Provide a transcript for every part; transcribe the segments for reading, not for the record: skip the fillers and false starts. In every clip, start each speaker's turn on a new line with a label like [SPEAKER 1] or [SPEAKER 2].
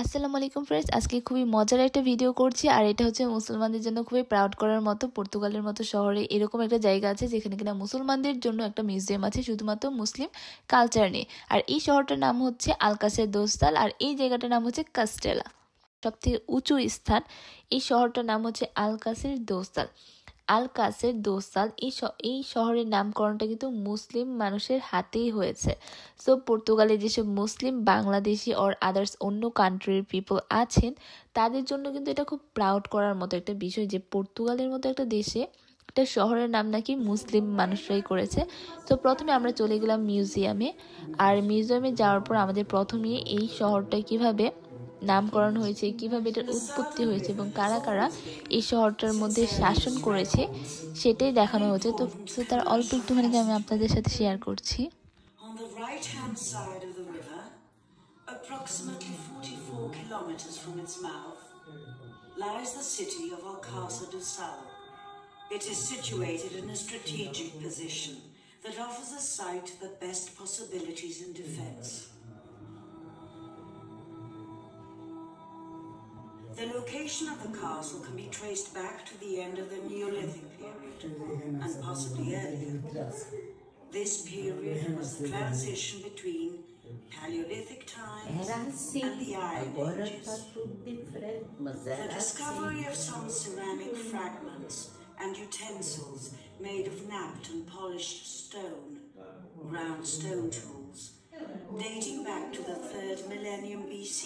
[SPEAKER 1] আসসালামু আলাইকুম ফ্রেন্ডস, আজকে খুবই মজার একটা ভিডিও করছি। আর এটা হচ্ছে মুসলমানদের জন্য খুবই প্রাউড করার মতো। পর্তুগালের মতো শহরে এরকম একটা জায়গা আছে যেখানে কিনা মুসলমানদের জন্য একটা মিউজিয়াম আছে শুধুমাত্র মুসলিম কালচার নিয়ে। আর এই শহরটার নাম হচ্ছে আলকাসের দোস্তাল, আর এই জায়গাটার নাম হচ্ছে কাস্টেলা। সবথেকে উঁচু স্থান এই শহরটার নাম হচ্ছে আলকাসের দোস্তাল। আলকাসের দোসাল এই শহরের নামকরণটা কিন্তু মুসলিম মানুষের হাতেই হয়েছে। সো পর্তুগালে যেসব মুসলিম বাংলাদেশি অর আদার্স অন্য কান্ট্রির পিপল আছেন তাদের জন্য কিন্তু এটা খুব প্রাউড করার মতো একটা বিষয় যে পর্তুগালের মতো একটা দেশে একটা শহরের নাম নাকি মুসলিম মানুষরাই করেছে। তো প্রথমে আমরা চলে গেলাম মিউজিয়ামে। আর মিউজিয়ামে যাওয়ার পর আমাদের প্রথমেই এই শহরটা কিভাবে নামকরণ হয়েছে, কিভাবে এটার উৎপত্তি হয়েছে এবং কারা কারা এই শহরটার মধ্যে শাসন করেছে সেটাই দেখানো হয়েছে। তো তার অল্প একটুখানি আমি আপনাদের সাথে শেয়ার করছি।
[SPEAKER 2] On the right-hand side of the river, approximately 44 kilometers from its mouth, lies the city of Alcácer do Sal. It is situated in a strategic position that offers a site the best possibilities in defense. The location of the castle can be traced back to the end of the Neolithic period, and possibly earlier. This period was the transition between Paleolithic times and the Iron Ages. The discovery of some ceramic fragments and utensils made of knapped and polished stone, round stone tools, dating back to the 3rd millennium BC,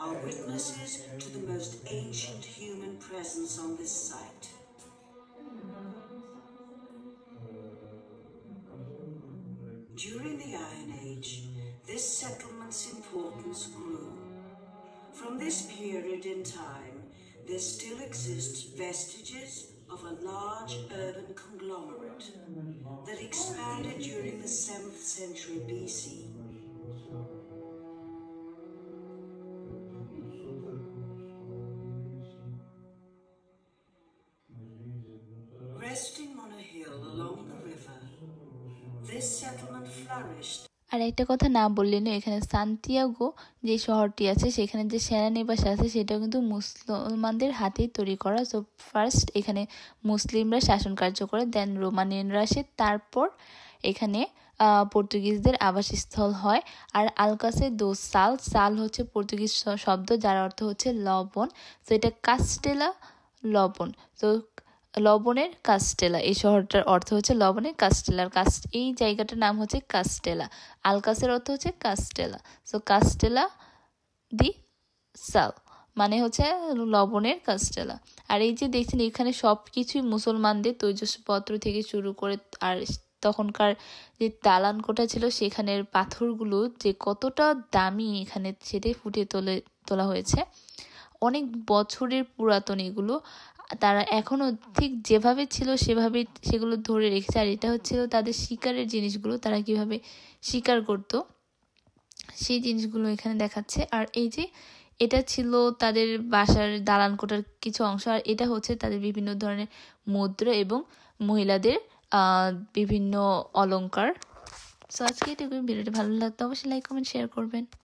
[SPEAKER 2] are witnesses to the most ancient human presence on this site. During the Iron Age, this settlement's importance grew. From this period in time, there still exists vestiges of a large urban conglomerate that expanded during the 7th century BC. Resting on a hill along the river, this settlement flourished.
[SPEAKER 1] আর একটা কথা না বললেন, এখানে Santiago যে শহরটি আছে সেখানে যে সেনানিবাস আছে সেটাও কিন্তু মুসলমানদের হাতেই তৈরি করা। সো ফার্স্ট এখানে মুসলিমরা শাসন কার্য করে, দেন রোমানিয়ানরা আসে, তারপর এখানে পর্তুগিজদের আবাসস্থল হয়। আর আলকাসে দো সাল, সাল হচ্ছে পর্তুগিজ শব্দ যার অর্থ হচ্ছে লবণ। তো এটা কাস্টেলা লবণ। তো লবণের কাস্টেলা, এই শহরটার অর্থ হচ্ছে লবণের কাস্টেলার এই জায়গাটার নাম হচ্ছে কাস্টেলা। আলকাসের অর্থ হচ্ছে কাস্টেলা। সো কাস্টেলা দি সাল মানে হচ্ছে লবণের কাস্টেলা। আর এই যে দেখছেন এখানে সব কিছুই মুসলমানদের তৈজসপত্র থেকে শুরু করে, আর তখনকার যে দালান কোঠা ছিল সেখানের পাথরগুলো যে কতটা দামি এখানে সেটাই ফুটিয়ে তোলা হয়েছে। অনেক বছরের পুরাতন এগুলো, তারা এখনও ঠিক যেভাবে ছিল সেভাবে সেগুলো ধরে রেখেছে। আর এটা হচ্ছিল তাদের শিকারের জিনিসগুলো, তারা কিভাবে শিকার করত সেই জিনিসগুলো এখানে দেখাচ্ছে। আর এই যে এটা ছিল তাদের বাসার দালান কোঠার কিছু অংশ, আর এটা হচ্ছে তাদের বিভিন্ন ধরনের মুদ্রা এবং মহিলাদের বিভিন্ন অলংকার। সো আজকে এটুকুই। ভিডিওটি ভালো লাগতো অবশ্যই লাইক কমেন্ট শেয়ার করবেন।